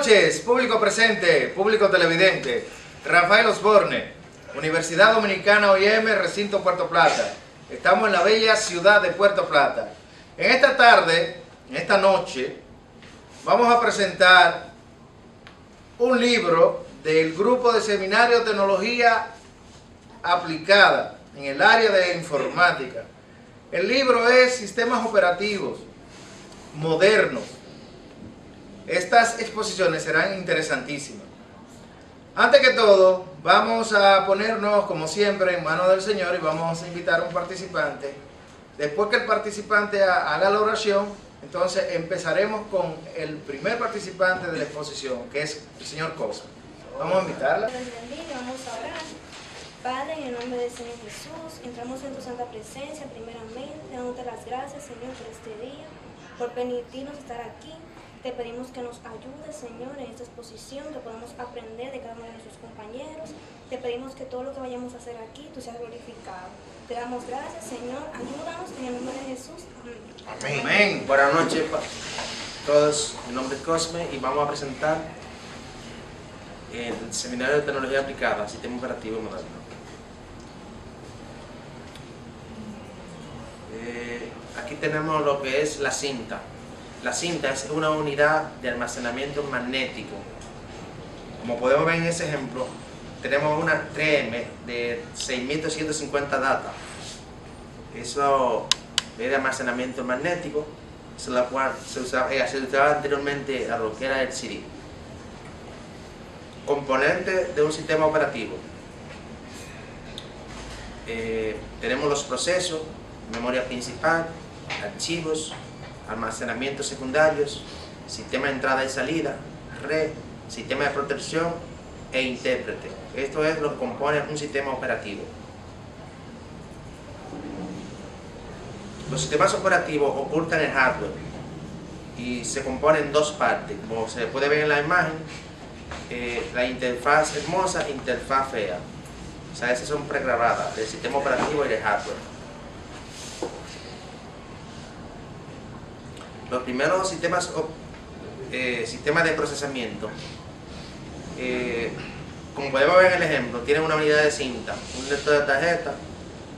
noches, público presente, público televidente. Rafael Osborne, Universidad Dominicana OIM, Recinto Puerto Plata. Estamos en la bella ciudad de Puerto Plata. En esta tarde, en esta noche, vamos a presentar un libro del grupo de Seminario de Tecnología Aplicada en el área de informática. El libro es Sistemas Operativos Modernos. Estas exposiciones serán interesantísimas. Antes que todo, vamos a ponernos, como siempre, en manos del Señor y vamos a invitar a un participante. Después que el participante haga la oración, entonces empezaremos con el primer participante de la exposición, que es el señor Cosa. Vamos a invitarla. Dios bendiga, vamos a orar. Padre, en el nombre del Señor Jesús, entramos en tu santa presencia, primeramente, dándote las gracias, Señor, por este día, por permitirnos estar aquí. Te pedimos que nos ayudes, Señor, en esta exposición, que podamos aprender de cada uno de nuestros compañeros. Te pedimos que todo lo que vayamos a hacer aquí, tú seas glorificado. Te damos gracias, Señor. Ayúdanos en el nombre de Jesús. Amén. Amén. Buenas noches a todos. Mi nombre es Cosme y vamos a presentar el Seminario de Tecnología Aplicada, Sistema Operativo Moderno. Aquí tenemos lo que es la cinta. La cinta es una unidad de almacenamiento magnético. Como podemos ver en ese ejemplo, tenemos una 3M de 6250 data. Eso es de almacenamiento magnético, la cual se usaba anteriormente a lo que era el CD. Componentes de un sistema operativo. Tenemos los procesos, memoria principal, archivos, almacenamientos secundarios, sistema de entrada y salida, red, sistema de protección e intérprete. Esto es lo que compone un sistema operativo. Los sistemas operativos ocultan el hardware y se componen en dos partes, como se puede ver en la imagen, la interfaz hermosa e interfaz fea. O sea, esas son pregrabadas del sistema operativo y del hardware. Los primeros sistemas de procesamiento, como podemos ver en el ejemplo, tienen una unidad de cinta, un lector de tarjeta,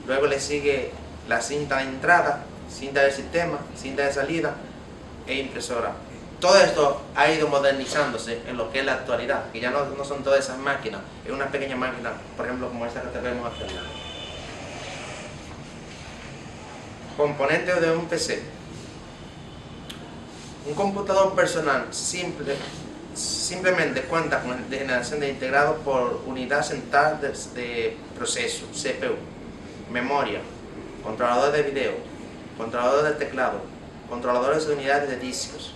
luego le sigue la cinta de entrada, cinta de sistema, cinta de salida e impresora. Todo esto ha ido modernizándose en lo que es la actualidad, que ya no son todas esas máquinas, es una pequeña máquina, por ejemplo como esta que tenemos aquí. Componentes de un PC. Un computador personal simplemente cuenta con la generación de integrado por unidad central de proceso, CPU, memoria, controlador de video, controlador de teclado, controladores de unidades de discos,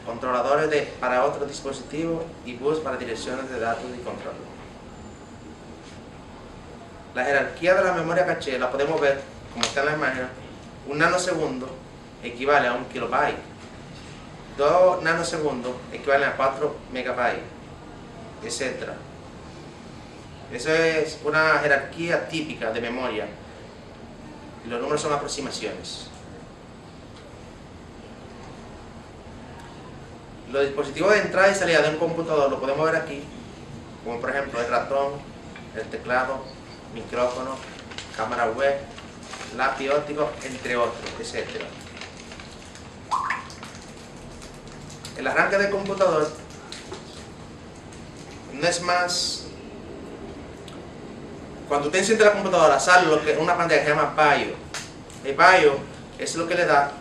controladores para otros dispositivos y bus para direcciones de datos y control. La jerarquía de la memoria caché la podemos ver, como está en la imagen. Un nanosegundo equivale a un kilobyte. 2 nanosegundos equivalen a 4 megabytes, etc. Eso es una jerarquía típica de memoria y los números son aproximaciones. Los dispositivos de entrada y salida de un computador lo podemos ver aquí, como por ejemplo el ratón, el teclado, micrófono, cámara web, lápiz óptico, entre otros, etc. El arranque del computador no es más. Cuando usted enciende la computadora, sale una pantalla que se llama BIOS. El BIOS es lo que le da.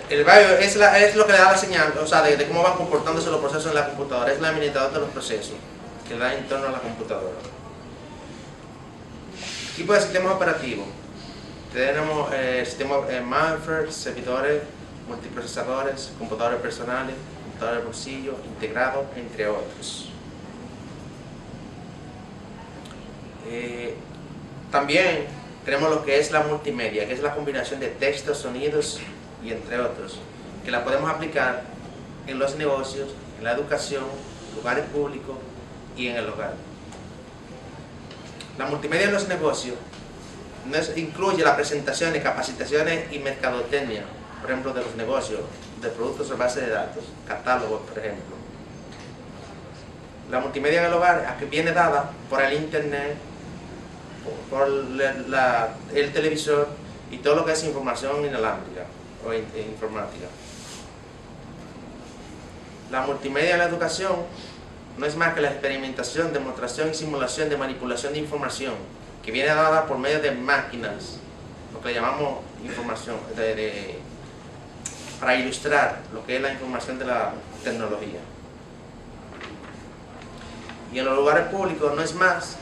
El BIOS es lo que le da la señal, o sea, de cómo van comportándose los procesos en la computadora. Es el administrador de los procesos que da en torno a la computadora. Tipo de sistemas operativos. Tenemos sistemas mainframe, servidores, multiprocesadores, computadores personales, computadores de bolsillo, integrados, entre otros. También tenemos lo que es la multimedia, que es la combinación de textos, sonidos y entre otros, que la podemos aplicar en los negocios, en la educación, lugares públicos y en el hogar. La multimedia en los negocios incluye las presentaciones, capacitaciones y mercadotecnia, por ejemplo, de los negocios, de productos de base de datos, catálogos, por ejemplo. La multimedia en el hogar aquí viene dada por el internet, por el televisor y todo lo que es información inalámbrica o informática. La multimedia en la educación no es más que la experimentación, demostración y simulación de manipulación de información que viene dada por medio de máquinas, lo que le llamamos información, para ilustrar lo que es la información de la tecnología. Y en los lugares públicos no es más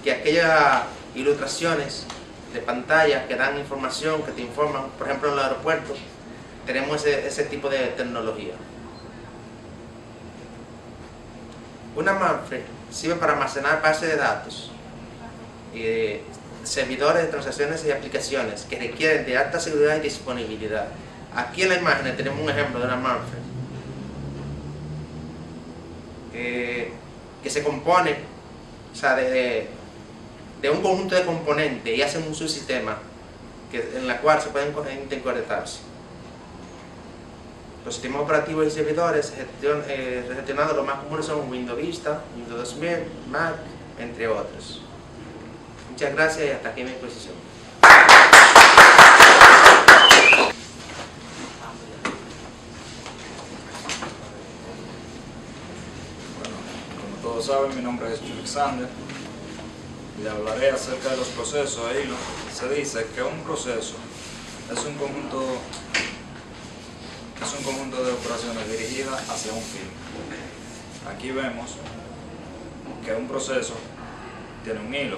que aquellas ilustraciones de pantalla que dan información, que te informan. Por ejemplo, en los aeropuertos tenemos ese tipo de tecnología. Una mainframe sirve para almacenar bases de datos y servidores de transacciones y aplicaciones que requieren de alta seguridad y disponibilidad. Aquí en la imagen tenemos un ejemplo de una mainframe que se compone, o sea, de un conjunto de componentes y hacen un subsistema en la cual se pueden interconectarse. Los sistemas operativos y servidores gestionados los más comunes son Windows Vista, Windows 2000, Mac, entre otros. Muchas gracias y hasta aquí mi exposición. Todos saben, mi nombre es Alexander y le hablaré acerca de los procesos de hilo. Se dice que un proceso es un conjunto de operaciones dirigidas hacia un fin. Aquí vemos que un proceso tiene un hilo.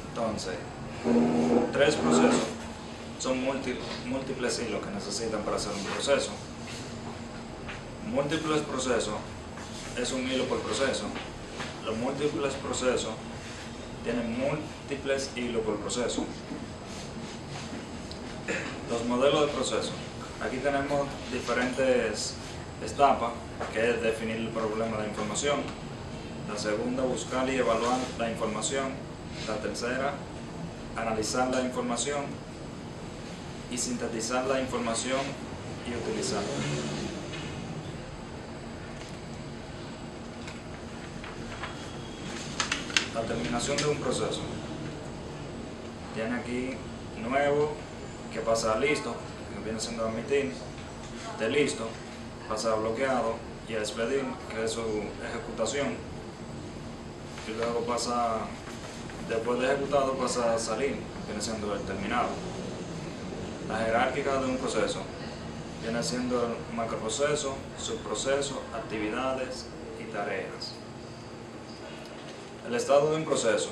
Entonces, 3 procesos son múltiples hilos que necesitan para hacer un proceso. Múltiples procesos es un hilo por proceso. Los múltiples procesos tienen múltiples hilos por proceso. Los modelos de proceso. Aquí tenemos diferentes etapas, que es definir el problema de información. La segunda, buscar y evaluar la información. La tercera, analizar la información. Y sintetizar la información y utilizarla. La terminación de un proceso. Tiene aquí nuevo, que pasa a listo, que viene siendo admitir, de listo, pasa a bloqueado, y a expedir, que es su ejecutación, y luego pasa, después de ejecutado, pasa a salir, viene siendo el terminado. La jerárquica de un proceso viene siendo el macroproceso, subproceso, actividades y tareas. El estado de un proceso.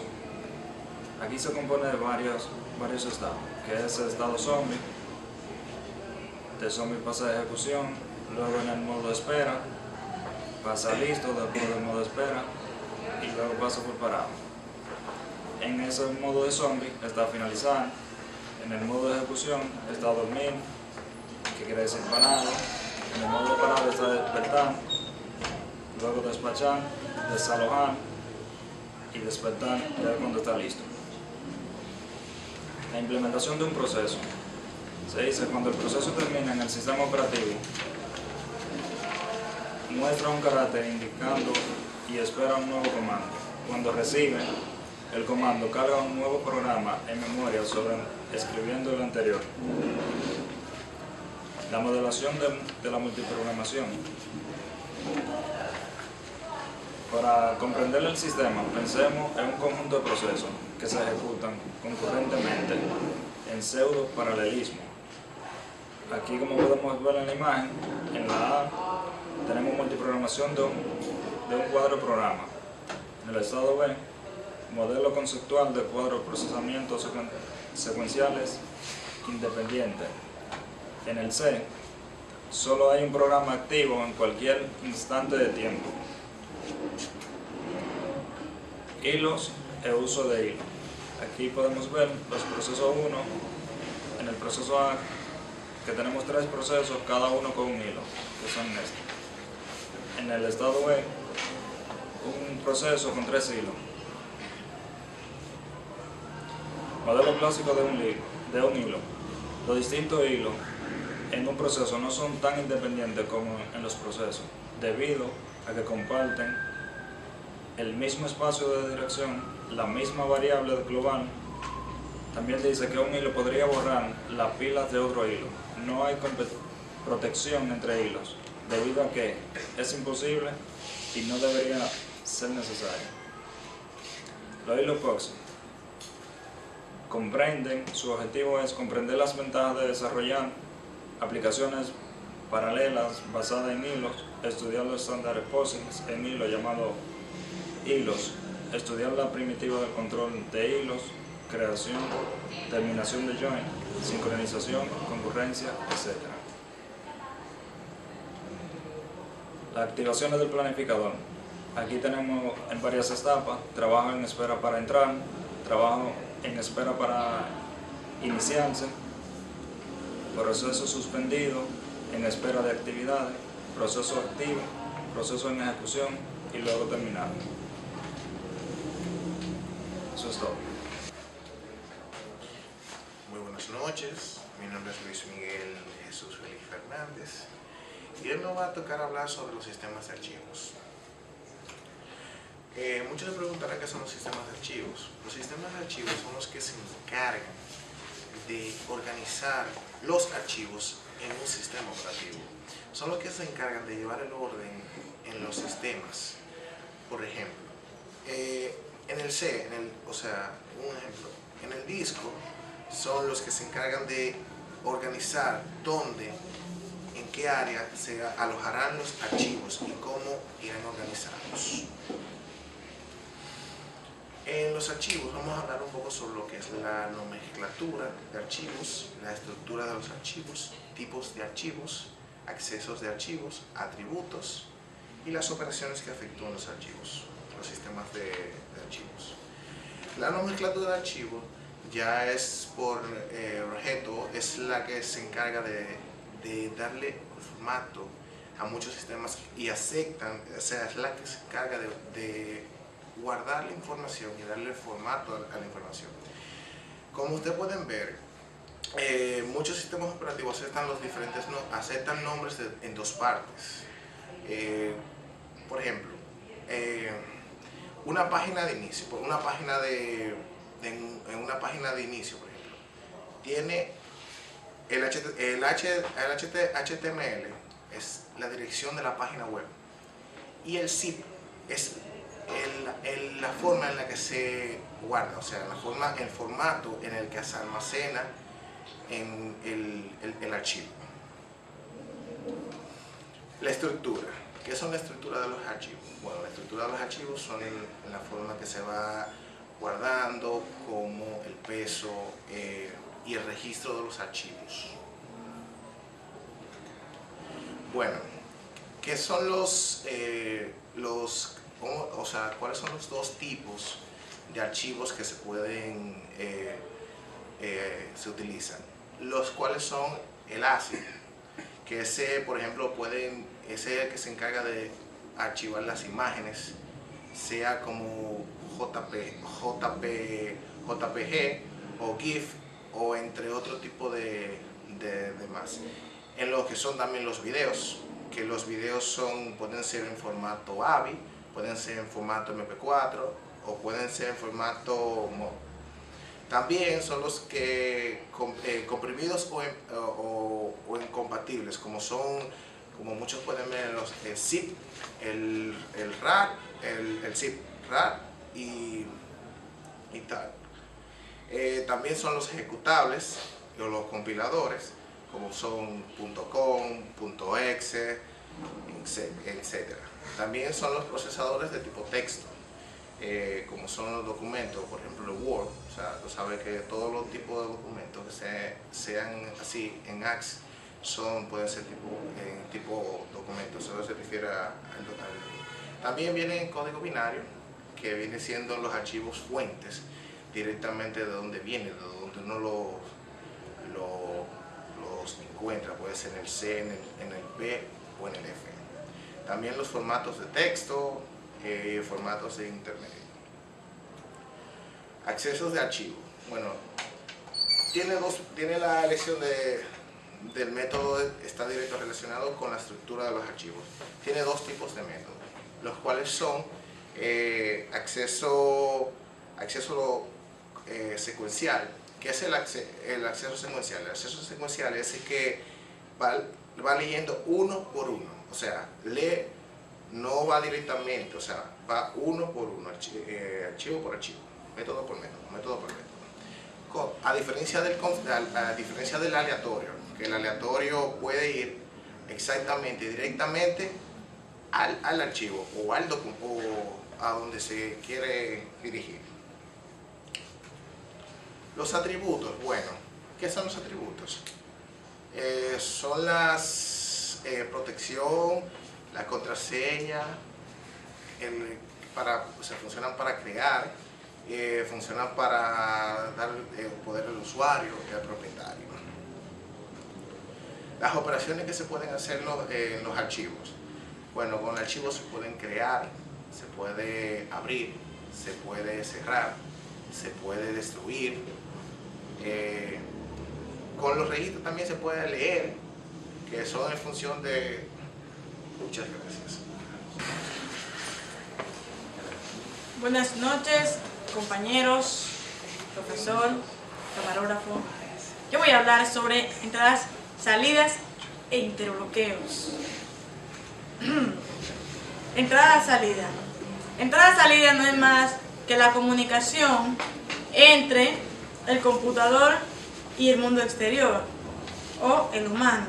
Aquí se compone de varios estados, que es el estado zombie. De zombie pasa a ejecución, luego en el modo espera, pasa a listo, después del modo espera, y luego pasa por parado. En ese modo de zombie está finalizar, en el modo de ejecución está dormir, que quiere decir parado, en el modo de parado está despertar, luego despachar, desalojar, y despertar ya cuando está listo. La implementación de un proceso. Se dice cuando el proceso termina en el sistema operativo, muestra un carácter indicando y espera un nuevo comando. Cuando recibe el comando, carga un nuevo programa en memoria escribiendo el anterior. La modelación de la multiprogramación. Para comprender el sistema, pensemos en un conjunto de procesos que se ejecutan concurrentemente en pseudo-paralelismo. Aquí, como podemos ver en la imagen, en la A tenemos multiprogramación de un cuadro de programa. En el estado B, modelo conceptual de cuadros de procesamiento secuenciales independientes. En el C, solo hay un programa activo en cualquier instante de tiempo. Hilos e uso de hilo. Aquí podemos ver los procesos 1, en el proceso A, que tenemos 3 procesos, cada uno con un hilo, que son estos. En el estado B, un proceso con 3 hilos. Modelo clásico de un hilo. Los distintos hilos en un proceso no son tan independientes como en los procesos, debido a que comparten el mismo espacio de dirección, la misma variable global. También dice que un hilo podría borrar las pilas de otro hilo. No hay protección entre hilos, debido a que es imposible y no debería ser necesario. Los hilos proxy comprenden, su objetivo es comprender las ventajas de desarrollar aplicaciones paralelas basadas en hilos, estudiar los estándares POSIX en hilo llamado hilos, estudiar la primitiva del control de hilos, creación, terminación de join, sincronización, concurrencia, etc. Las activaciones del planificador. Aquí tenemos en varias etapas: trabajo en espera para entrar, trabajo en espera para iniciarse, proceso suspendido, en espera de actividades, proceso activo, proceso en ejecución y luego terminado. Eso es todo. Muy buenas noches, mi nombre es Luis Miguel Jesús Félix Fernández y hoy me va a tocar hablar sobre los sistemas de archivos. Muchos se preguntarán qué son los sistemas de archivos. Los sistemas de archivos son los que se encargan de organizar los archivos en un sistema operativo. Son los que se encargan de llevar el orden en los sistemas. Por ejemplo, en el C, un ejemplo, en el disco son los que se encargan de organizar dónde, en qué área se alojarán los archivos y cómo irán organizados. En los archivos vamos a hablar un poco sobre lo que es la nomenclatura de archivos, la estructura de los archivos, tipos de archivos, accesos de archivos, atributos y las operaciones que efectúan los archivos, los sistemas de archivos. La nomenclatura de archivos ya es por objeto, es la que se encarga de darle formato a muchos sistemas y aceptan, o sea, es la que se encarga de guardar la información y darle formato a la información. Como ustedes pueden ver, muchos sistemas operativos aceptan nombres en dos partes. Por ejemplo, una página de inicio, en una página de inicio, por ejemplo, tiene el HTML, es la dirección de la página web, y el zip es la forma en la que se guarda, o sea, el formato en el que se almacena en el archivo. La estructura. ¿Qué son la estructura de los archivos? Bueno, la estructura de los archivos son la forma que se va guardando, como el peso y el registro de los archivos. Bueno, ¿qué son cuáles son los dos tipos de archivos que se utilizan? Los cuales son el ASCII, que ese, por ejemplo, ese es el que se encarga de archivar las imágenes, sea como JPG o GIF o entre otro tipo de más. En lo que son también los videos, que los videos pueden ser en formato AVI, pueden ser en formato MP4 o pueden ser en formato MOV. También son los que comprimidos o incompatibles, como muchos pueden ver el zip, el RAR, el zip RAR y tal. También son los ejecutables o los compiladores, como son .com, .exe, etc. También son los procesadores de tipo texto, como son los documentos, por ejemplo el Word. O sea, tú sabes que todos los tipos de documentos que sean así en AX pueden ser tipo documentos. Eso se refiere al También viene en código binario, que viene siendo los archivos fuentes, directamente de donde viene, de donde uno los encuentra, puede ser en el C, en el B o en el F. También los formatos de texto, formatos de intermedio. Accesos de archivo. Bueno, tiene la elección del método está directo relacionado con la estructura de los archivos. Tiene dos tipos de métodos, los cuales son acceso secuencial. ¿Qué es el acceso secuencial? El acceso secuencial es el que va leyendo uno por uno, o sea, no va directamente, o sea, va uno por uno, archivo por archivo, método por método. A diferencia del aleatorio, que el aleatorio puede ir exactamente, directamente al archivo o a donde se quiere dirigir. Los atributos, bueno, ¿qué son los atributos? Son las protección, la contraseña, funcionan para crear, funcionan para dar poder al usuario y al propietario. Las operaciones que se pueden hacer en los archivos. Bueno, con archivos se pueden crear, se puede abrir, se puede cerrar, se puede destruir. Con los registros también se puede leer, que son en función de... Muchas gracias. Buenas noches, compañeros, profesor, camarógrafo. Yo voy a hablar sobre entradas, salidas e interbloqueos. Entrada-salida. Entrada-salida no es más que la comunicación entre el computador y el mundo exterior o el humano.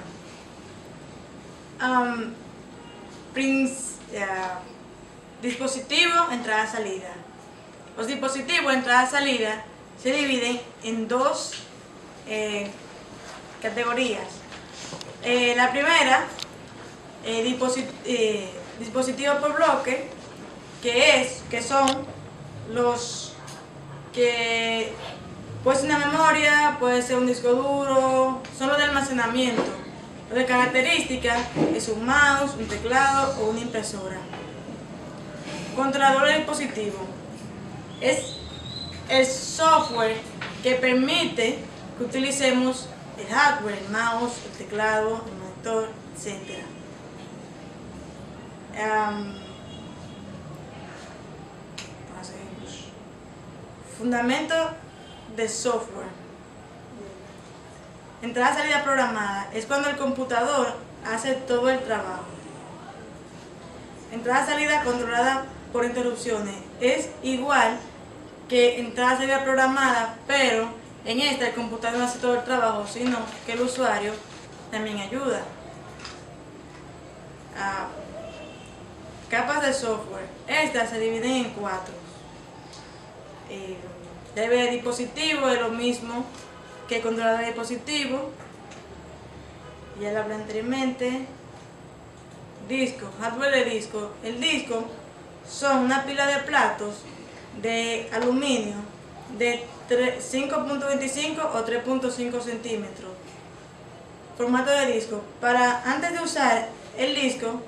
Dispositivo, entrada-salida. Los dispositivos entrada-salida se dividen en dos categorías. La primera, dispositivo por bloque, que son los que puede ser una memoria, puede ser un disco duro, son los de almacenamiento. Lo de características es un mouse, un teclado o una impresora. Controlador de dispositivo es el software que permite que utilicemos el hardware, el mouse, el teclado, el monitor, etc. Fundamento del software. Entrada-salida programada es cuando el computador hace todo el trabajo. Entrada-salida controlada por interrupciones es igual que entrada-salida programada, pero en esta el computador no hace todo el trabajo, sino que el usuario también ayuda. Capas de software. Estas se dividen en 4. Driver de dispositivo es lo mismo que controlador de dispositivo. Ya lo hablé anteriormente. Disco, hardware de disco. El disco son una pila de platos de aluminio de 5.25 o 3.5 centímetros. Formato de disco. Antes de usar el disco,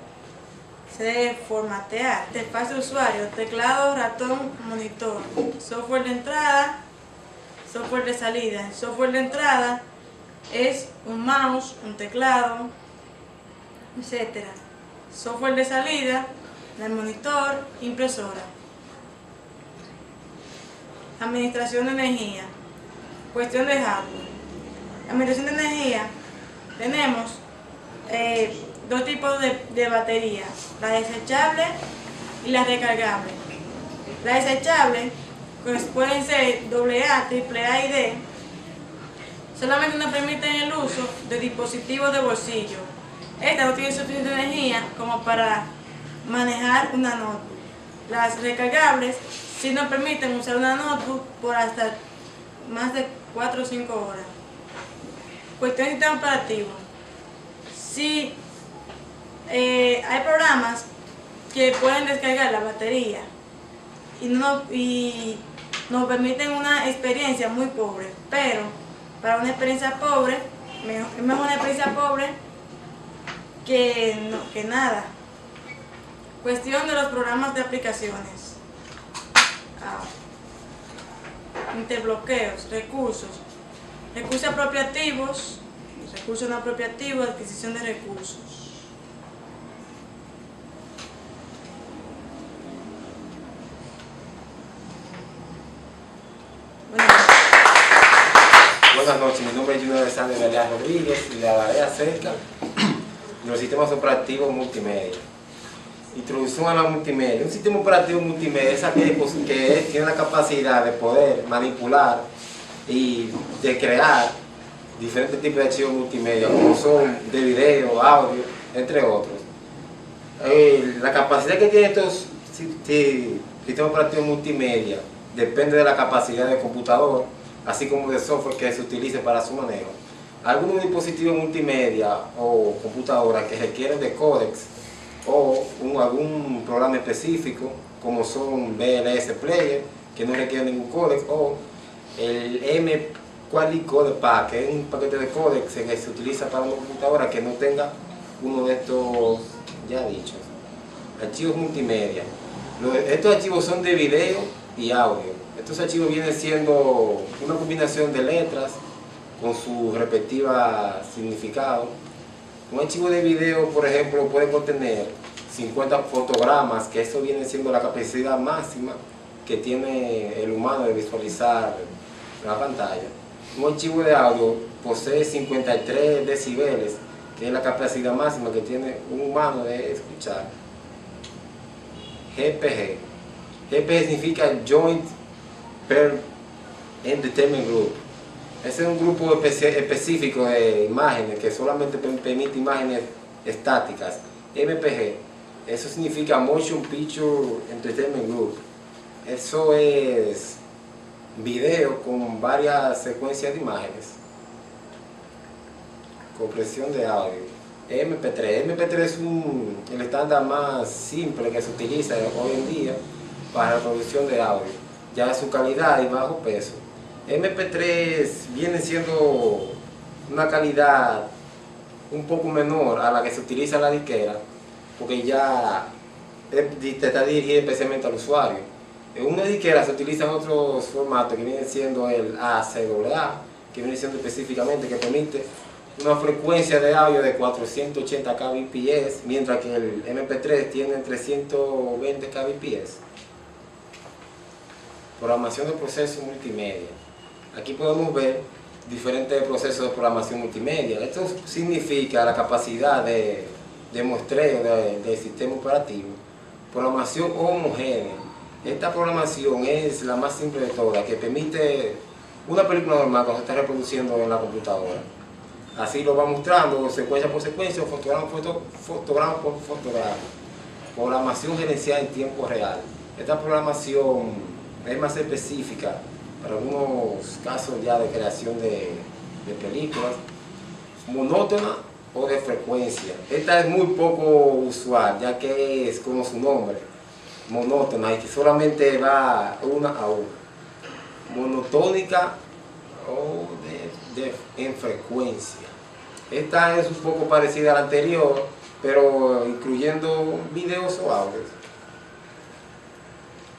se debe formatear. Interfaz de usuario, teclado, ratón, monitor. Software de entrada, software de salida. Software de entrada es un mouse, un teclado, etc. Software de salida, el monitor, impresora. Administración de energía. Cuestión de hardware. Administración de energía. Tenemos dos tipos de baterías, la desechable y la recargable. La desechable, pues pueden ser AA, AAA y D, solamente nos permiten el uso de dispositivos de bolsillo. Esta no tiene suficiente energía como para manejar una notebook. Las recargables sí nos permiten usar una notebook por hasta más de 4 o 5 horas. Cuestión de sistema operativo. Sí, hay programas que pueden descargar la batería y nos permiten una experiencia muy pobre, pero para una experiencia pobre, es mejor una experiencia pobre que nada. Cuestión de los programas de aplicaciones. Interbloqueos, recursos apropiativos recursos no apropiativos, adquisición de recursos. Buenas noches, mi nombre es Junior Alexander Galeas Rodríguez y le hablaré acerca de los sistemas operativos multimedia. Introducción a la multimedia. Un sistema operativo multimedia es aquel que tiene la capacidad de poder manipular y de crear diferentes tipos de archivos multimedia, como son de video, audio, entre otros. La capacidad que tienen estos sistemas operativos multimedia depende de la capacidad del computador, así como del software que se utilice para su manejo. Algunos dispositivos multimedia o computadoras que requieren de códex o algún programa específico, como son VLS Player, que no requiere ningún códex, o el M-Quality Code Pack, que es un paquete de códex que se utiliza para una computadora que no tenga uno de estos ya dichos. Archivos multimedia. Estos archivos son de video y audio. Estos archivos vienen siendo una combinación de letras con su respectiva significado. Un archivo de video, por ejemplo, puede contener 50 fotogramas, que eso viene siendo la capacidad máxima que tiene el humano de visualizar la pantalla. Un archivo de audio posee 53 decibeles, que es la capacidad máxima que tiene un humano de escuchar. GPG. GPG significa Joint Per Entertainment Group. Ese es un grupo específico de imágenes que solamente permite imágenes estáticas. MPG, eso significa Motion Picture Entertainment Group. Eso es video con varias secuencias de imágenes. Compresión de audio. MP3. MP3 es el estándar más simple que se utiliza hoy en día para la producción de audio, ya su calidad y bajo peso. MP3 viene siendo una calidad un poco menor a la que se utiliza en la disquera, porque ya está dirigida especialmente al usuario. En una disquera se utilizan otros formatos que vienen siendo el ACAA, que viene siendo específicamente que permite una frecuencia de audio de 480 kbps, mientras que el MP3 tiene 320 kbps. Programación de procesos multimedia. Aquí podemos ver diferentes procesos de programación multimedia. Esto significa la capacidad de muestreo del sistema operativo. Programación homogénea. Esta programación es la más simple de todas, que permite una película normal cuando se está reproduciendo en la computadora. Así lo va mostrando secuencia por secuencia, fotograma por fotograma. Programación gerenciada en tiempo real. Esta programación es más específica para algunos casos ya de creación de películas, monótona o de frecuencia. Esta es muy poco usual, ya que es como su nombre, monótona, y que solamente va una a una. Monotónica o en frecuencia. Esta es un poco parecida a la anterior, pero incluyendo videos o audios.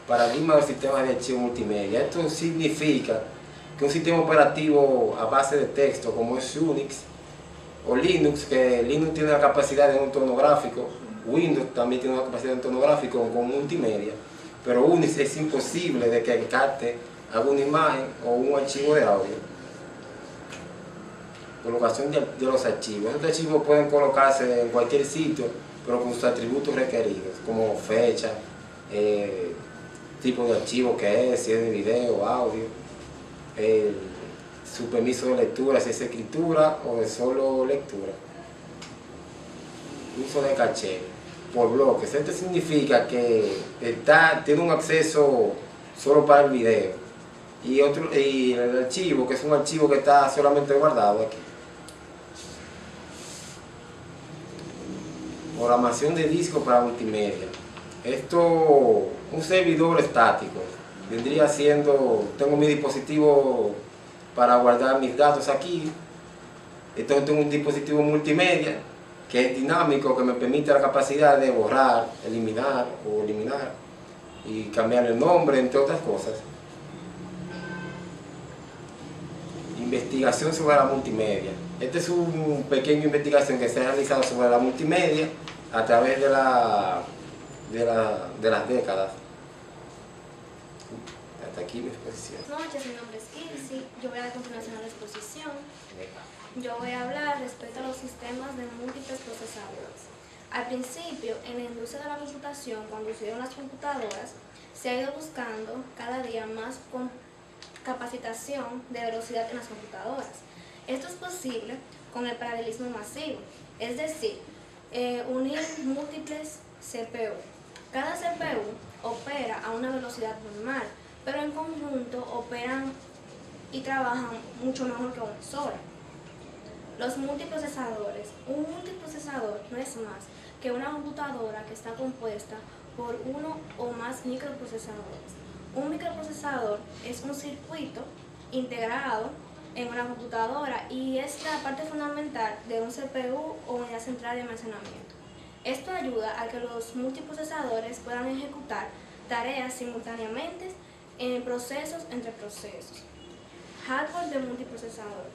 Paradigma del sistema de archivo multimedia. Esto significa que un sistema operativo a base de texto, como es Unix o Linux, que Linux tiene la capacidad de un entorno gráfico, Windows también tiene una capacidad de entorno gráfico con multimedia, pero Unix es imposible de que capte alguna imagen o un archivo de audio. Colocación de los archivos. Estos archivos pueden colocarse en cualquier sitio, pero con sus atributos requeridos, como fecha, tipo de archivo que es, si es de video, audio, su permiso de lectura, si es escritura o de solo lectura. Uso de caché por bloques. Esto significa que tiene un acceso solo para el video y el archivo, que es un archivo que está solamente guardado aquí. Programación de disco para multimedia. Esto, un servidor estático, vendría siendo, tengo mi dispositivo para guardar mis datos aquí, entonces tengo un dispositivo multimedia que es dinámico, que me permite la capacidad de borrar, eliminar y cambiar el nombre, entre otras cosas. investigación sobre la multimedia. Esta es una pequeña investigación que se ha realizado sobre la multimedia a través de las décadas. Hasta aquí mi exposición. Buenas noches, mi nombre es Kirsi. Yo voy a dar continuación a la exposición. Yo voy a hablar respecto a los sistemas de múltiples procesadores. Al principio, en la industria de la computación, cuando surgieron las computadoras, se ha ido buscando cada día más con capacitación de velocidad en las computadoras. Esto es posible con el paralelismo masivo, es decir, unir múltiples CPU. Cada CPU opera a una velocidad normal, pero en conjunto operan y trabajan mucho mejor que una sola. Los multiprocesadores. Un multiprocesador no es más que una computadora que está compuesta por uno o más microprocesadores. Un microprocesador es un circuito integrado en una computadora y es la parte fundamental de un CPU o unidad central de almacenamiento. Esto ayuda a que los multiprocesadores puedan ejecutar tareas simultáneamente en procesos entre procesos. Hardware de multiprocesador.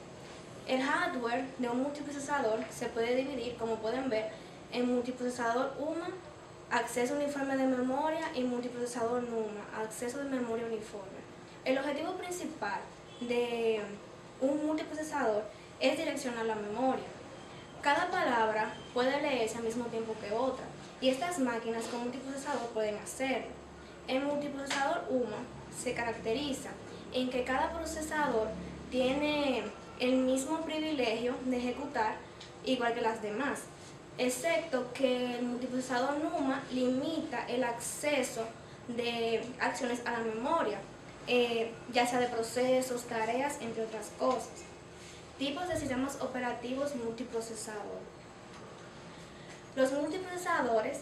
El hardware de un multiprocesador se puede dividir, como pueden ver, en multiprocesador UMA, acceso uniforme de memoria, y multiprocesador NUMA, acceso de memoria uniforme. El objetivo principal de un multiprocesador es direccionar la memoria. Cada palabra puede leerse al mismo tiempo que otra, y estas máquinas con multiprocesador pueden hacerlo. El multiprocesador UMA se caracteriza en que cada procesador tiene el mismo privilegio de ejecutar igual que las demás, excepto que el multiprocesador NUMA limita el acceso de acciones a la memoria, ya sea de procesos, tareas, entre otras cosas. Tipos de sistemas operativos multiprocesador. Los multiprocesadores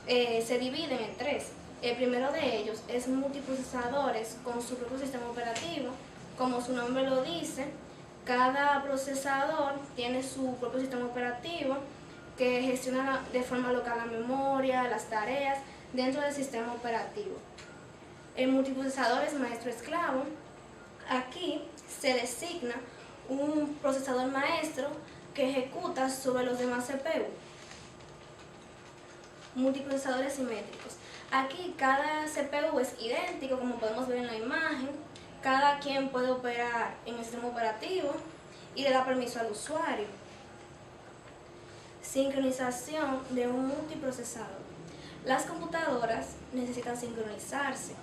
se dividen en tres. El primero de ellos es multiprocesadores con su propio sistema operativo. Como su nombre lo dice, cada procesador tiene su propio sistema operativo que gestiona de forma local la memoria, las tareas dentro del sistema operativo. El multiprocesador es maestro-esclavo. Aquí se designa un procesador maestro que ejecuta sobre los demás CPU. Multiprocesadores simétricos. Aquí cada CPU es idéntico, como podemos ver en la imagen. Cada quien puede operar en el sistema operativo y le da permiso al usuario. Sincronización de un multiprocesador. Las computadoras necesitan sincronizarse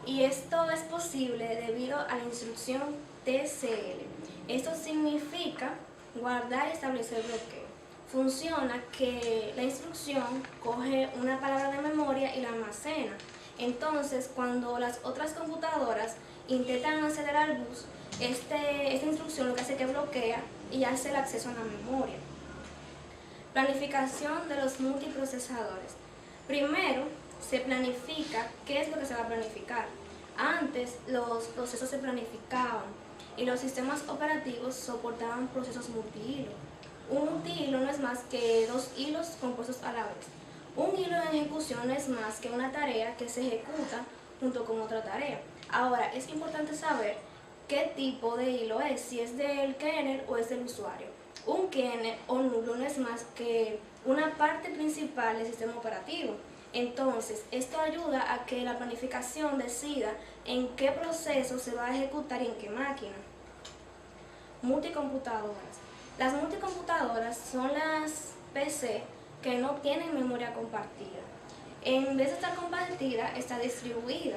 y esto es posible debido a la instrucción TCL. Esto significa guardar y establecer bloqueo. Funciona que la instrucción coge una palabra de memoria y la almacena. Entonces, cuando las otras computadoras intentan acceder al bus, esta instrucción lo que hace es que bloquea y hace el acceso a la memoria. Planificación de los multiprocesadores. Primero, se planifica qué es lo que se va a planificar. Antes, los procesos se planificaban y los sistemas operativos soportaban procesos multihilo. Un multihilo no es más que dos hilos compuestos a la vez. Un hilo en ejecución es más que una tarea que se ejecuta junto con otra tarea. Ahora, es importante saber qué tipo de hilo es, si es del kernel o es del usuario. Un kernel o nulo no es más que una parte principal del sistema operativo. Entonces, esto ayuda a que la planificación decida en qué proceso se va a ejecutar y en qué máquina. Multicomputadoras. Las multicomputadoras son las PC que no tienen memoria compartida. En vez de estar compartida, está distribuida,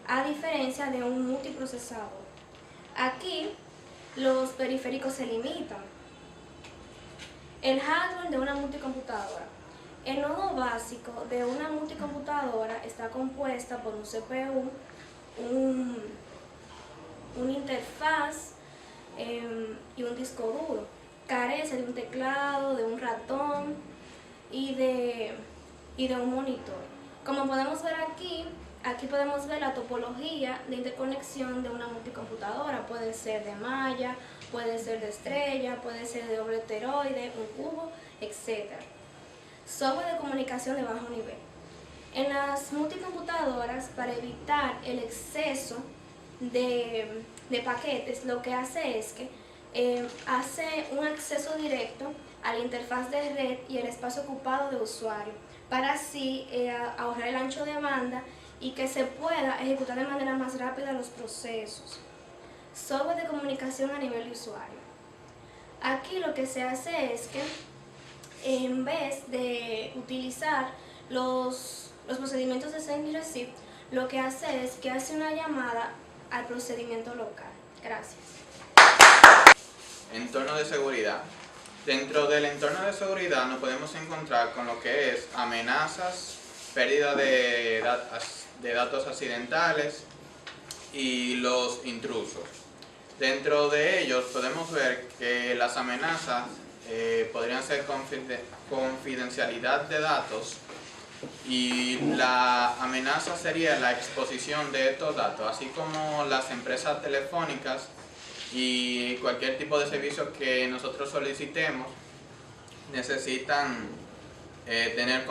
a diferencia de un multiprocesador. Aquí, los periféricos se limitan. El hardware de una multicomputadora. El nodo básico de una multicomputadora está compuesta por un CPU, una interfaz y un disco duro. Carece de un teclado, de un ratón y de un monitor. Como podemos ver aquí podemos ver la topología de interconexión de una multicomputadora. Puede ser de malla, puede ser de estrella, puede ser de doble teroide, un cubo, etc. Software de comunicación de bajo nivel. En las multicomputadoras, para evitar el exceso de paquetes lo que hace es que hace un acceso directo a la interfaz de red y el espacio ocupado de usuario, para así ahorrar el ancho de banda y que se pueda ejecutar de manera más rápida los procesos. Software de comunicación a nivel de usuario. Aquí lo que se hace es que en vez de utilizar los procedimientos de send y receive, lo que hace es que hace una llamada al procedimiento local. Gracias. Entorno de seguridad. Dentro del entorno de seguridad nos podemos encontrar con lo que es amenazas, pérdida de datos accidentales y los intrusos. Dentro de ellos podemos ver que las amenazas podrían ser confidencialidad de datos, y la amenaza sería la exposición de estos datos, así como las empresas telefónicas y cualquier tipo de servicio que nosotros solicitemos necesitan tener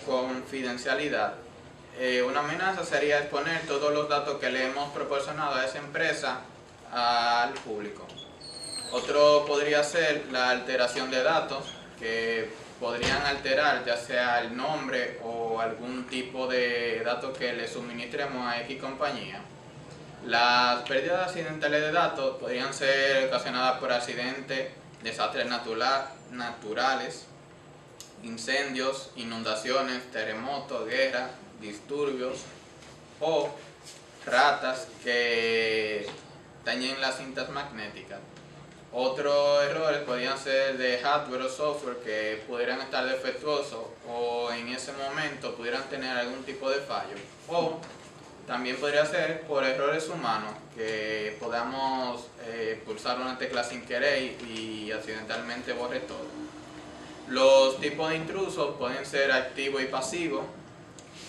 confidencialidad. Una amenaza sería exponer todos los datos que le hemos proporcionado a esa empresa al público. Otro podría ser la alteración de datos, que podrían alterar ya sea el nombre o algún tipo de datos que le suministremos a X compañía. Las pérdidas accidentales de datos podrían ser ocasionadas por accidentes, desastres naturales, incendios, inundaciones, terremotos, guerras, disturbios o ratas que dañen las cintas magnéticas. Otros errores podrían ser de hardware o software que pudieran estar defectuosos o en ese momento pudieran tener algún tipo de fallo. O también podría ser por errores humanos, que podamos pulsar una tecla sin querer y accidentalmente borre todo. Los tipos de intrusos pueden ser activo y pasivo.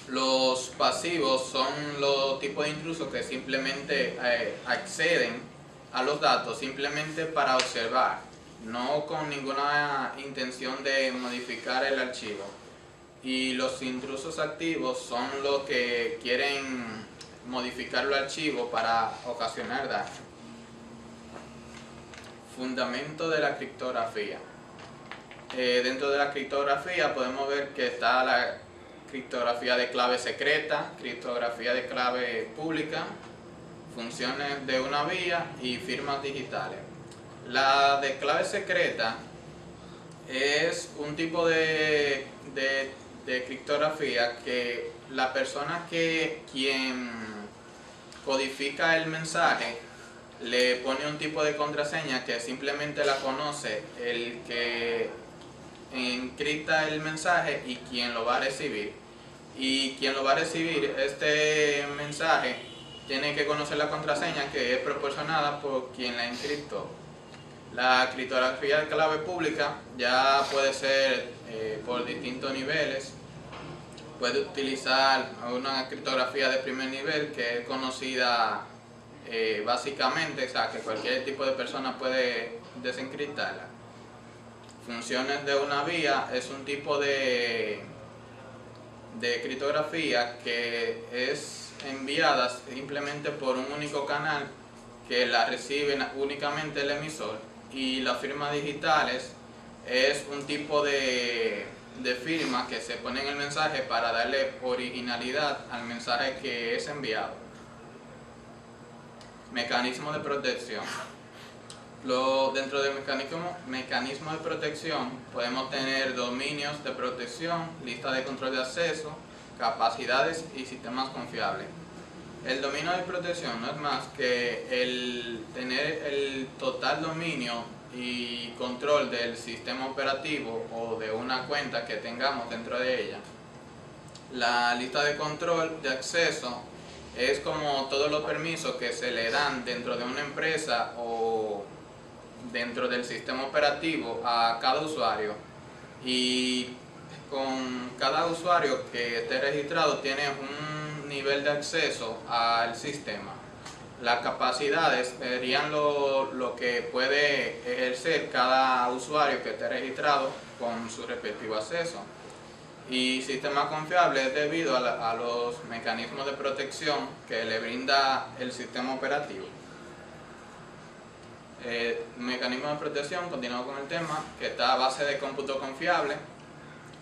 Los pasivos son los tipos de intrusos que simplemente acceden a los datos simplemente para observar, no con ninguna intención de modificar el archivo. Y los intrusos activos son los que quieren modificar el archivo para ocasionar daño. Fundamento de la criptografía. Dentro de la criptografía podemos ver que está la criptografía de clave secreta, criptografía de clave pública, funciones de una vía y firmas digitales. La de clave secreta es un tipo de criptografía que la persona quien codifica el mensaje le pone un tipo de contraseña que simplemente la conoce el que encripta el mensaje y quien lo va a recibir. Y quien lo va a recibir este mensaje tiene que conocer la contraseña que es proporcionada por quien la encriptó. La criptografía de clave pública ya puede ser por distintos niveles. Puede utilizar una criptografía de primer nivel que es conocida básicamente, o sea, que cualquier tipo de persona puede desencriptarla. Funciones de una vía es un tipo de criptografía que es enviada simplemente por un único canal que la recibe únicamente el emisor. Y las firmas digitales es un tipo de firma que se pone en el mensaje para darle originalidad al mensaje que es enviado. Mecanismo de protección. Dentro del mecanismo de protección podemos tener dominios de protección, lista de control de acceso, capacidades y sistemas confiables. El dominio de protección no es más que el tener el total dominio y control del sistema operativo o de una cuenta que tengamos dentro de ella. La lista de control de acceso es como todos los permisos que se le dan dentro de una empresa o dentro del sistema operativo a cada usuario, y con cada usuario que esté registrado tiene un nivel de acceso al sistema. Las capacidades serían lo que puede ejercer cada usuario que esté registrado con su respectivo acceso. Y sistema confiable es debido a los mecanismos de protección que le brinda el sistema operativo. Mecanismo de protección, continuamos con el tema, que está a base de cómputo confiable,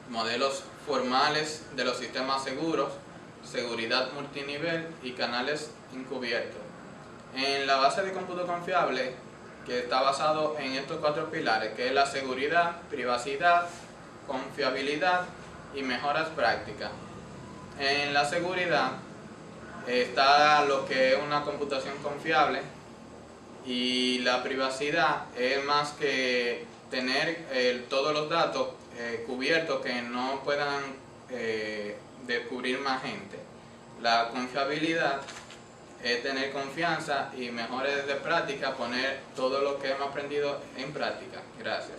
modelos formales de los sistemas seguros, seguridad multinivel y canales encubiertos. En la base de cómputo confiable, que está basado en estos 4 pilares, que es la seguridad, privacidad, confiabilidad y mejoras prácticas. En la seguridad está lo que es una computación confiable, y la privacidad es más que tener todos los datos cubiertos que no puedan descubrir más gente. La confiabilidad es tener confianza y mejores de práctica, poner todo lo que hemos aprendido en práctica. Gracias.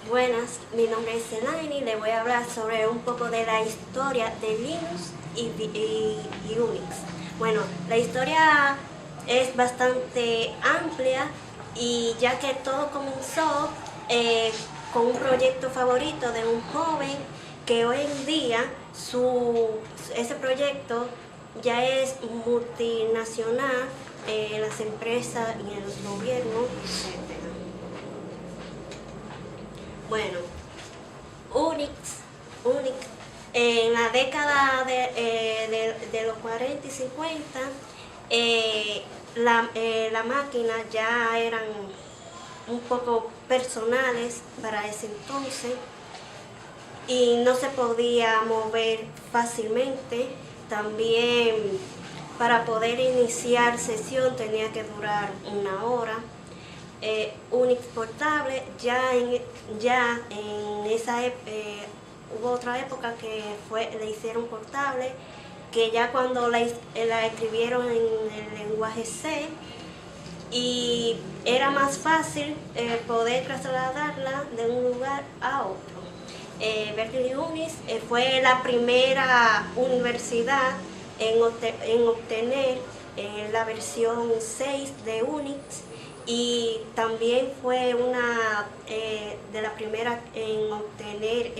Buenas, mi nombre es Elaine y le voy a hablar sobre un poco de la historia de Linux y Unix. Bueno, la historia es bastante amplia, y ya que todo comenzó con un proyecto favorito de un joven que hoy en día ese proyecto ya es multinacional en las empresas y en los gobiernos, etc. Bueno, Unix en la década de los 40 y 50, la máquina ya eran un poco personales para ese entonces y no se podía mover fácilmente. También para poder iniciar sesión tenía que durar 1 hora. Unix portable, ya en esa hubo otra época que le hicieron portable, que ya cuando la escribieron en el lenguaje C, y era más fácil poder trasladarla de un lugar a otro. Berkeley Unix fue la primera universidad en obtener la versión 6 de Unix, y también fue una de las primeras en obtener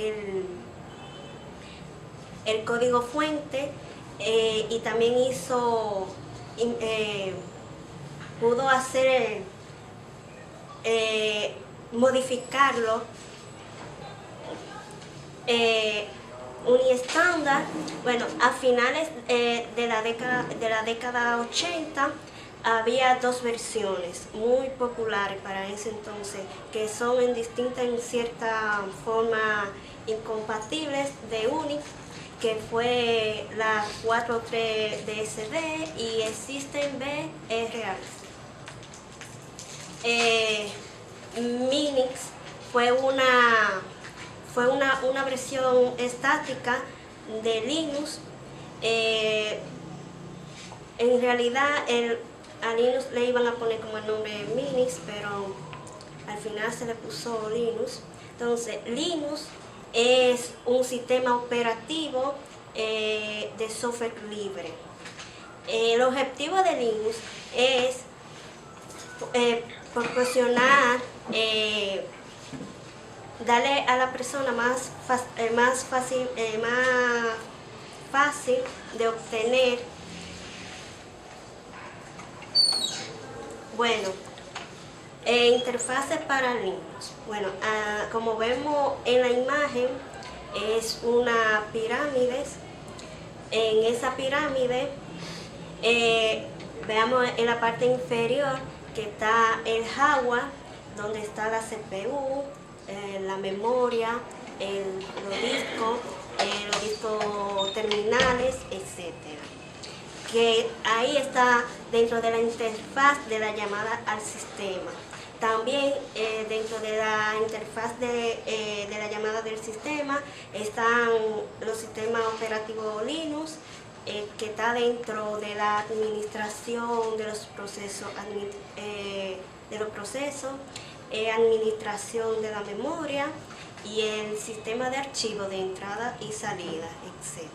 el código fuente, y también pudo hacer modificarlo. Uniestándar, bueno, a finales de la década 80 había 2 versiones muy populares para ese entonces, que son en cierta forma incompatibles de Unix, que fue la 4.3 DSD y el System BRR. Minix fue una versión estática de Linux. En realidad a Linux le iban a poner como el nombre Minix, pero al final se le puso Linux. Entonces, Linux es un sistema operativo de software libre. El objetivo de Linux es proporcionar, darle a la persona más fácil de obtener. Bueno, interfaces para Linux. Bueno, como vemos en la imagen, es una pirámide. En esa pirámide, veamos en la parte inferior que está el hardware, donde está la CPU, la memoria, los discos terminales, etc. Que ahí está dentro de la interfaz de la llamada al sistema. También dentro de la interfaz de la llamada del sistema están los sistemas operativos Linux, que está dentro de la administración de los procesos, administración de la memoria y el sistema de archivos de entrada y salida, etc.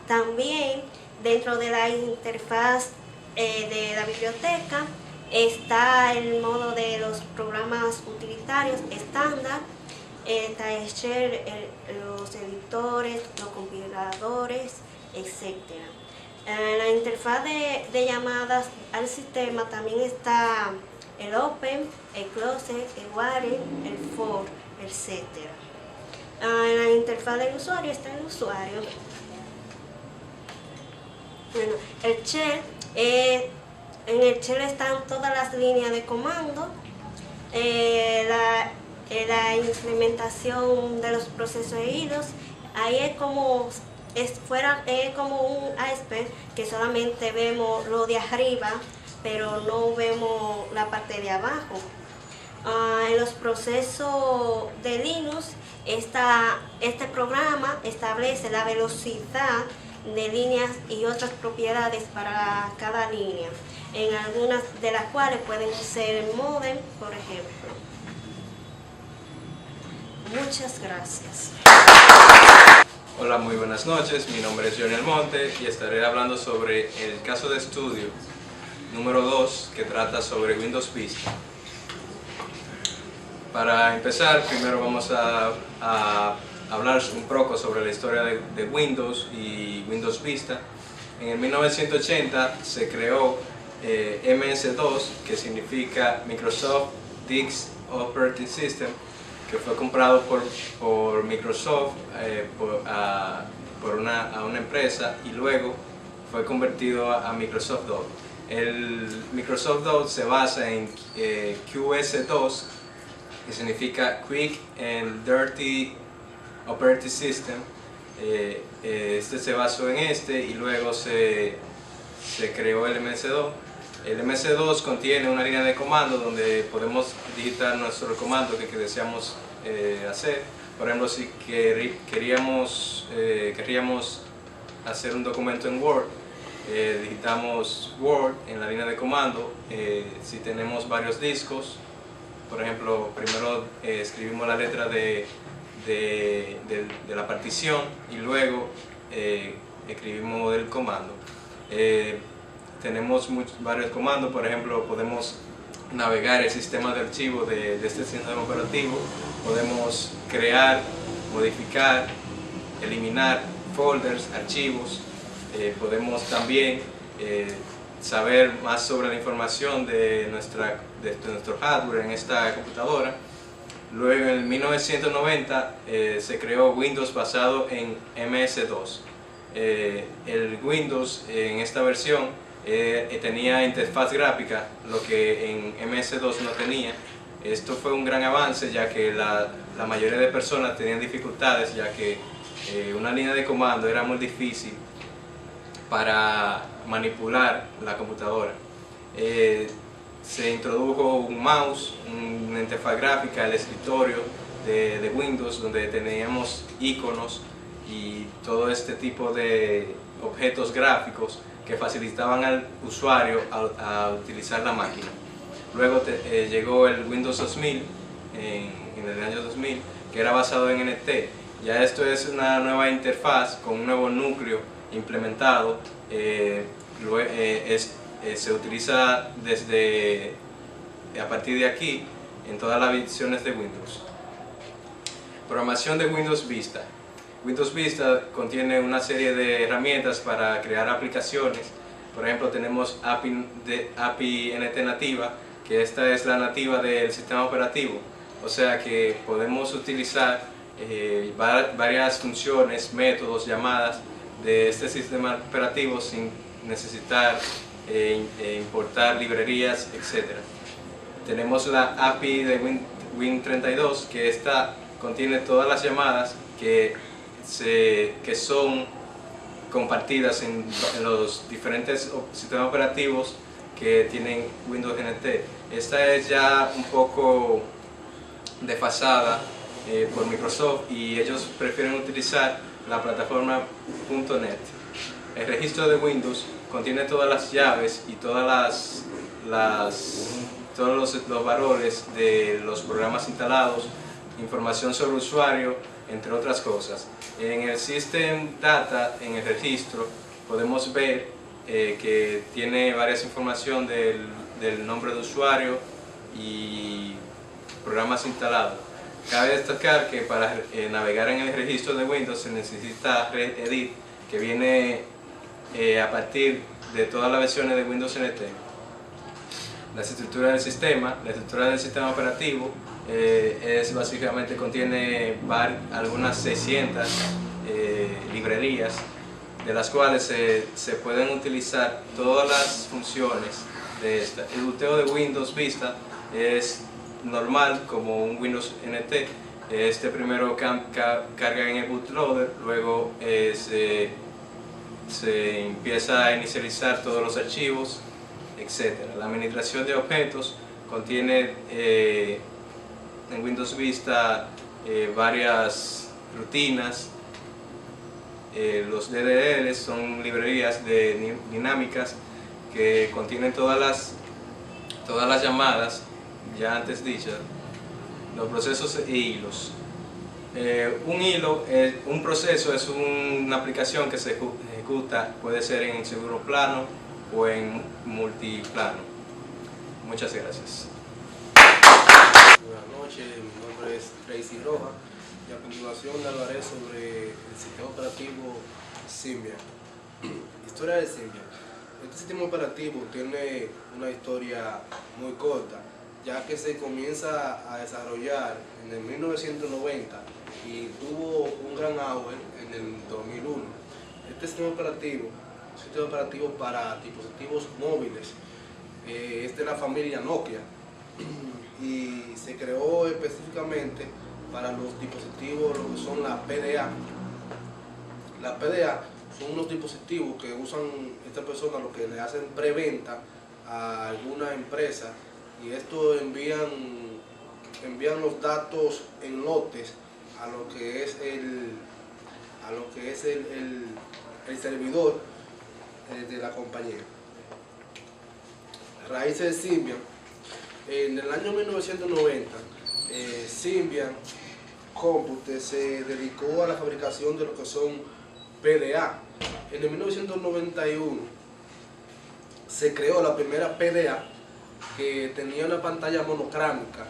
También dentro de la interfaz de la biblioteca está el modo de los programas utilitarios estándar, está el shell, los editores, los compiladores, etc. En la interfaz de llamadas al sistema también está el open, el close, el while, el for, etc. En la interfaz del usuario está el usuario. Bueno, el shell, en el shell están todas las líneas de comando, la implementación de los procesos de hilos. Ahí es como un iceberg que solamente vemos lo de arriba, pero no vemos la parte de abajo. En los procesos de Linux, este programa establece la velocidad de líneas y otras propiedades para cada línea, en algunas de las cuales pueden ser el modem, por ejemplo. Muchas gracias. Hola, muy buenas noches. Mi nombre es Johnny Almonte y estaré hablando sobre el caso de estudio número 2 que trata sobre Windows Vista. Para empezar, primero vamos a hablar un poco sobre la historia de Windows y Windows Vista. En el 1980 se creó MS-2, que significa Microsoft Disk Operating System, que fue comprado por Microsoft a una empresa y luego fue convertido a Microsoft 2. El Microsoft 2 se basa en QS2, que significa Quick and Dirty Operating System. Este se basó en y luego se creó el MS2. El MS2 contiene una línea de comando donde podemos digitar nuestro comando que deseamos hacer. Por ejemplo, si queríamos hacer un documento en Word, digitamos Word en la línea de comando. Si tenemos varios discos, por ejemplo, primero escribimos la letra de la partición y luego escribimos el comando. Tenemos varios comandos, por ejemplo, podemos navegar el sistema de archivos de este sistema operativo, podemos crear, modificar, eliminar folders, archivos, podemos también saber más sobre la información de nuestro hardware en esta computadora. Luego en 1990 se creó Windows basado en MS2. El Windows en esta versión tenía interfaz gráfica, lo que en MS2 no tenía. Esto fue un gran avance, ya que la mayoría de personas tenían dificultades, ya que una línea de comando era muy difícil para manipular la computadora. Se introdujo un mouse, una interfaz gráfica, el escritorio de Windows, donde teníamos iconos y todo este tipo de objetos gráficos que facilitaban al usuario a utilizar la máquina. Luego llegó el Windows 2000, en el año 2000, que era basado en NT. Ya esto es una nueva interfaz con un nuevo núcleo implementado. Se utiliza a partir de aquí en todas las versiones de Windows. Programación de Windows Vista. Windows Vista contiene una serie de herramientas para crear aplicaciones. Por ejemplo, tenemos API NT nativa, que esta es la nativa del sistema operativo. O sea que podemos utilizar varias funciones, métodos, llamadas de este sistema operativo sin necesitar importar librerías, etc. Tenemos la API de Win32, que esta contiene todas las llamadas que son compartidas en los diferentes sistemas operativos que tienen Windows NT. Esta es ya un poco desfasada por Microsoft y ellos prefieren utilizar la plataforma .NET. El registro de Windows contiene todas las llaves y todos los valores de los programas instalados, información sobre el usuario, entre otras cosas. En el System Data, en el registro, podemos ver que tiene varias información del nombre de usuario y programas instalados. Cabe destacar que para navegar en el registro de Windows se necesita Regedit, que viene a partir de todas las versiones de Windows NT. La estructura del sistema operativo es básicamente contiene algunas 600 librerías, de las cuales se pueden utilizar todas las funciones de esta. El booteo de Windows Vista es normal como un Windows NT. Este primero carga en el bootloader, luego se empieza a inicializar todos los archivos, etc. La administración de objetos contiene en Windows Vista varias rutinas. Los DDL son librerías dinámicas que contienen todas las llamadas ya antes dichas, los procesos e hilos. Un proceso es una aplicación que se ejecuta, puede ser en segundo plano o en multiplano. Muchas gracias. Buenas noches, mi nombre es Tracy Rojas y a continuación hablaré sobre el sistema operativo Symbian. Historia de Symbian. Este sistema operativo tiene una historia muy corta, ya que se comienza a desarrollar en el 1990 y tuvo un gran auge en el 2001. Este sistema operativo es un sistema operativo para dispositivos móviles, es de la familia Nokia y se creó específicamente para los dispositivos, lo que son la PDA. La PDA son unos dispositivos que usan estas personas, lo que le hacen preventa a alguna empresa, y esto envían los datos en lotes a lo que es el servidor de la compañía. Raíces de Symbian. En el año 1990, Symbian Compute se dedicó a la fabricación de lo que son PDA. En el 1991 se creó la primera PDA, que tenía una pantalla monocrámica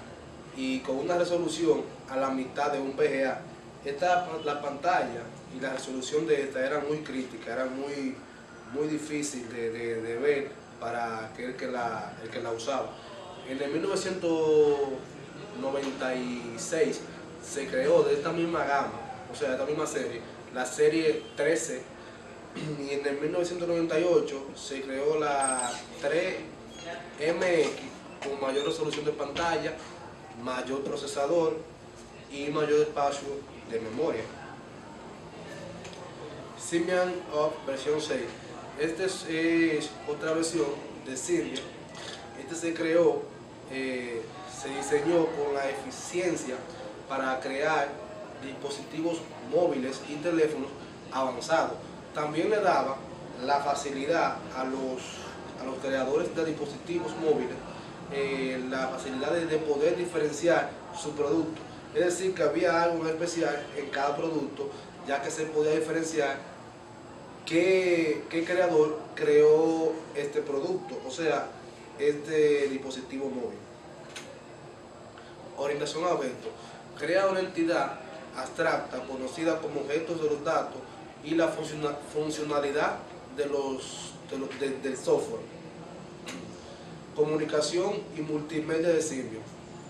y con una resolución a la mitad de un VGA. La pantalla y la resolución de esta era muy crítica, era muy difícil de ver para aquel que la usaba. En el 1996 se creó de esta misma gama, o sea, de esta misma serie, la serie 13, y en el 1998 se creó la 3MX con mayor resolución de pantalla, mayor procesador y mayor espacio de memoria. Symbian of versión 6. Esta es otra versión de Symbian. Este se creó, se diseñó con la eficiencia para crear dispositivos móviles y teléfonos avanzados. También le daba la facilidad a los creadores de dispositivos móviles, la facilidad de poder diferenciar su producto. Es decir, que había algo especial en cada producto, ya que se podía diferenciar qué creador creó este producto, o sea, este dispositivo móvil. Orientación a objetos. Crea una entidad abstracta conocida como objetos de los datos y la funcionalidad del software. Comunicación y multimedia de Symbian.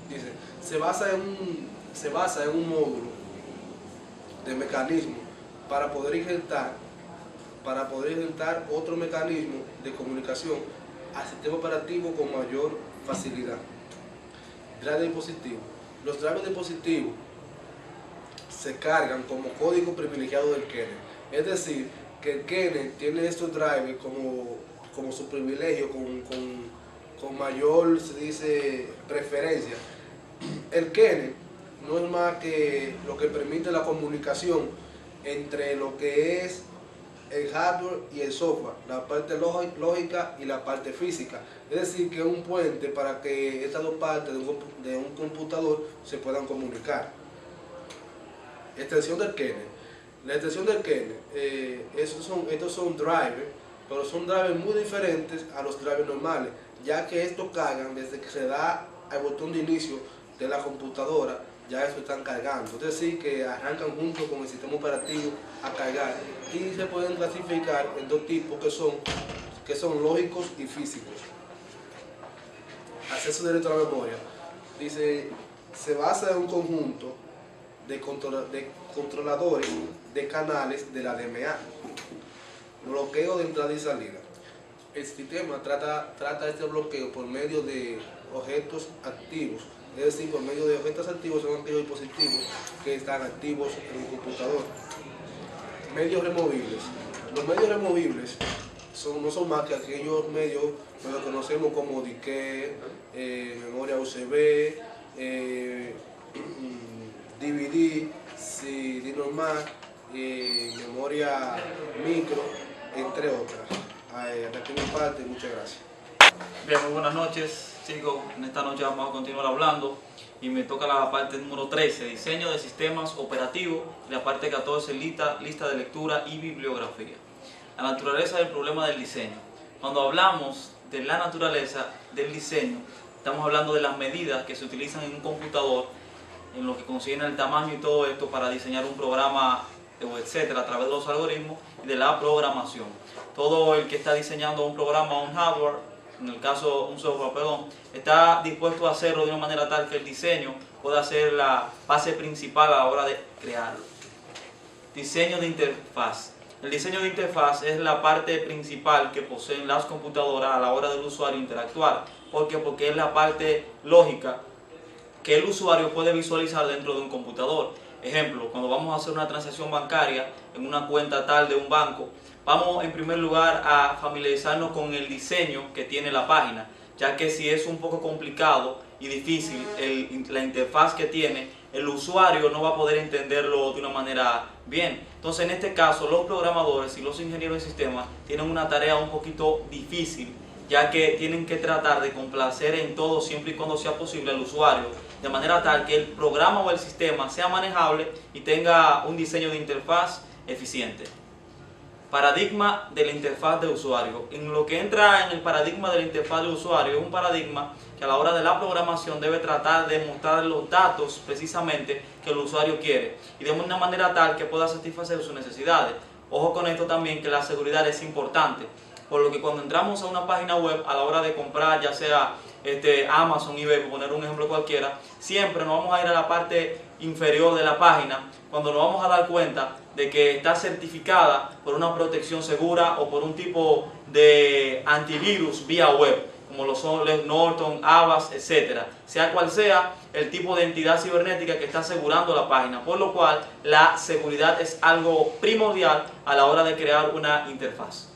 Dice, se basa en un módulo de mecanismo para poder injertar otro mecanismo de comunicación al sistema operativo con mayor facilidad. Drive de dispositivo. Los drives de dispositivo se cargan como código privilegiado del kernel. Es decir, que el kernel tiene estos drivers como su privilegio, con mayor, se dice, preferencia. El kernel no es más que lo que permite la comunicación entre lo que es el hardware y el software, la parte lógica y la parte física. Es decir, que es un puente para que estas dos partes de un computador se puedan comunicar. Extensión del kernel. La extensión del kernel, estos son drivers, pero son drivers muy diferentes a los drivers normales, ya que estos cargan desde que se da al botón de inicio de la computadora ya eso están cargando. Es decir, que arrancan junto con el sistema operativo a cargar y se pueden clasificar en dos tipos que son lógicos y físicos. Acceso directo a la memoria. Dice, se basa en un conjunto de controladores de canales de la DMA. Bloqueo de entrada y salida. El sistema trata este bloqueo por medio de objetos activos, es decir, por medio de objetos activos son aquellos dispositivos que están activos en un computador. Medios removibles. Los medios removibles no son más que aquellos medios que los conocemos como disquete, memoria USB, DVD, CD normal, memoria micro, entre otras. Hasta aquí mi parte, muchas gracias. Bien, muy buenas noches, chicos. En esta noche vamos a continuar hablando y me toca la parte número 13, diseño de sistemas operativos, y la parte 14, lista de lectura y bibliografía. La naturaleza del problema del diseño. Cuando hablamos de la naturaleza del diseño, estamos hablando de las medidas que se utilizan en un computador, en lo que concierne el tamaño y todo esto para diseñar un programa, etcétera, a través de los algoritmos y de la programación. Todo el que está diseñando un programa o un hardware, en el caso un software, perdón, está dispuesto a hacerlo de una manera tal que el diseño pueda ser la base principal a la hora de crearlo. Diseño de interfaz. El diseño de interfaz es la parte principal que poseen las computadoras a la hora del usuario interactuar. ¿Por qué? Porque es la parte lógica que el usuario puede visualizar dentro de un computador. Ejemplo, cuando vamos a hacer una transacción bancaria en una cuenta tal de un banco, vamos en primer lugar a familiarizarnos con el diseño que tiene la página, ya que si es un poco complicado y difícil la interfaz que tiene, el usuario no va a poder entenderlo de una manera bien. Entonces, en este caso, los programadores y los ingenieros de sistemas tienen una tarea un poquito difícil, ya que tienen que tratar de complacer en todo siempre y cuando sea posible al usuario, de manera tal que el programa o el sistema sea manejable y tenga un diseño de interfaz eficiente. Paradigma de la interfaz de usuario. En lo que entra en el paradigma de la interfaz de usuario, es un paradigma que a la hora de la programación debe tratar de mostrar los datos precisamente que el usuario quiere y de una manera tal que pueda satisfacer sus necesidades. Ojo con esto también, que la seguridad es importante, por lo que cuando entramos a una página web a la hora de comprar, ya sea Amazon, eBay, por poner un ejemplo cualquiera, siempre nos vamos a ir a la parte inferior de la página cuando nos vamos a dar cuenta de que está certificada por una protección segura o por un tipo de antivirus vía web, como lo son Norton, Avast, etc. Sea cual sea el tipo de entidad cibernética que está asegurando la página, por lo cual la seguridad es algo primordial a la hora de crear una interfaz.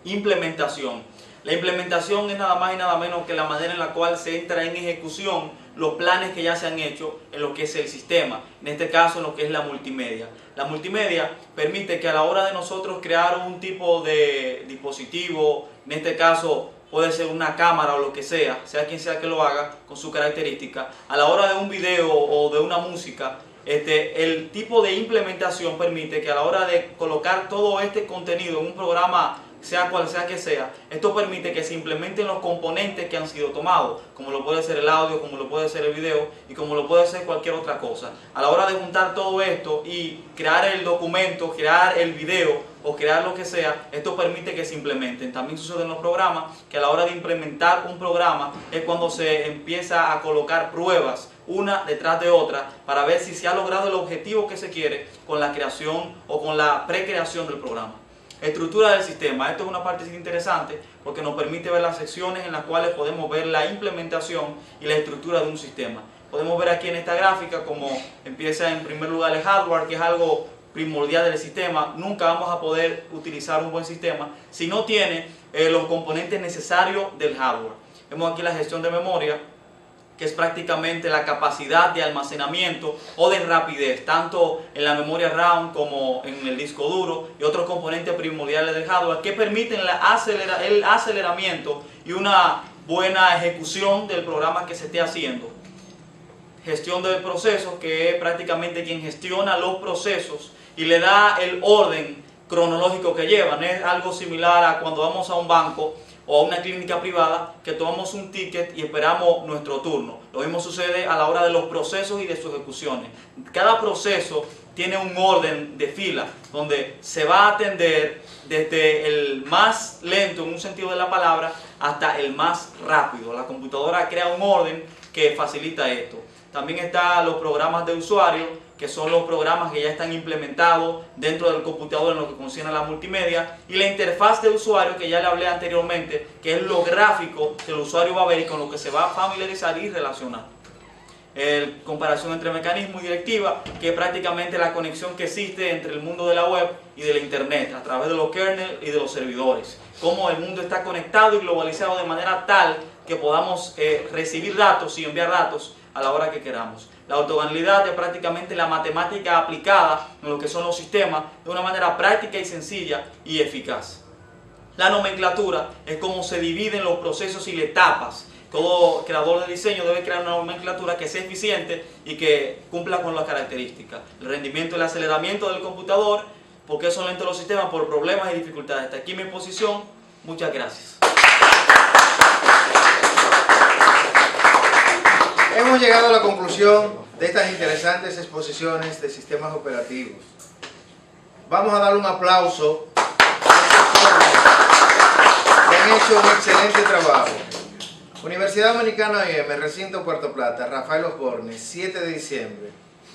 Implementación. La implementación es nada más y nada menos que la manera en la cual se entra en ejecución los planes que ya se han hecho en lo que es el sistema, en este caso en lo que es la multimedia. La multimedia permite que a la hora de nosotros crear un tipo de dispositivo, en este caso puede ser una cámara o lo que sea quien sea que lo haga con su característica, a la hora de un video o de una música, el tipo de implementación permite que a la hora de colocar todo este contenido en un programa, sea cual sea que sea, esto permite que se implementen los componentes que han sido tomados, como lo puede ser el audio, como lo puede ser el video y como lo puede ser cualquier otra cosa. A la hora de juntar todo esto y crear el documento, crear el video o crear lo que sea, esto permite que se implementen. También sucede en los programas que a la hora de implementar un programa es cuando se empieza a colocar pruebas una detrás de otra para ver si se ha logrado el objetivo que se quiere con la creación o con la precreación del programa. Estructura del sistema. Esto es una parte interesante porque nos permite ver las secciones en las cuales podemos ver la implementación y la estructura de un sistema. Podemos ver aquí en esta gráfica cómo empieza en primer lugar el hardware, que es algo primordial del sistema. Nunca vamos a poder utilizar un buen sistema si no tiene los componentes necesarios del hardware. Vemos aquí la gestión de memoria, que es prácticamente la capacidad de almacenamiento o de rapidez, tanto en la memoria RAM como en el disco duro y otros componentes primordiales del hardware que permiten el aceleramiento y una buena ejecución del programa que se esté haciendo. Gestión de procesos, que es prácticamente quien gestiona los procesos y le da el orden cronológico que llevan. Es algo similar a cuando vamos a un banco o a una clínica privada que tomamos un ticket y esperamos nuestro turno. Lo mismo sucede a la hora de los procesos y de sus ejecuciones. Cada proceso tiene un orden de fila donde se va a atender desde el más lento en un sentido de la palabra hasta el más rápido. La computadora crea un orden que facilita esto. También están los programas de usuario, que son los programas que ya están implementados dentro del computador en lo que concierne a la multimedia, y la interfaz de usuario que ya le hablé anteriormente, que es lo gráfico que el usuario va a ver y con lo que se va a familiarizar y relacionar. Comparación entre mecanismo y directiva, que es prácticamente la conexión que existe entre el mundo de la web y de la internet a través de los kernels y de los servidores. Cómo el mundo está conectado y globalizado de manera tal que podamos recibir datos y enviar datos a la hora que queramos. La ortogonalidad es prácticamente la matemática aplicada en lo que son los sistemas de una manera práctica y sencilla y eficaz. La nomenclatura es cómo se dividen los procesos y las etapas. Todo creador de diseño debe crear una nomenclatura que sea eficiente y que cumpla con las características. El rendimiento y el aceleramiento del computador, porque son lentos los sistemas por problemas y dificultades. Hasta aquí mi exposición. Muchas gracias. Hemos llegado a la conclusión de estas interesantes exposiciones de sistemas operativos. Vamos a darle un aplauso a que han hecho un excelente trabajo. Universidad Dominicana OIM, Recinto Puerto Plata, Rafael Osborne, 7 de diciembre.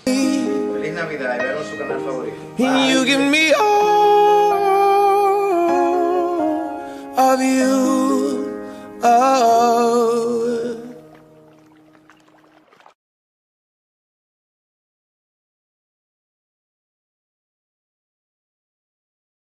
Feliz Navidad y vean su canal favorito. You give me all of you. Oh.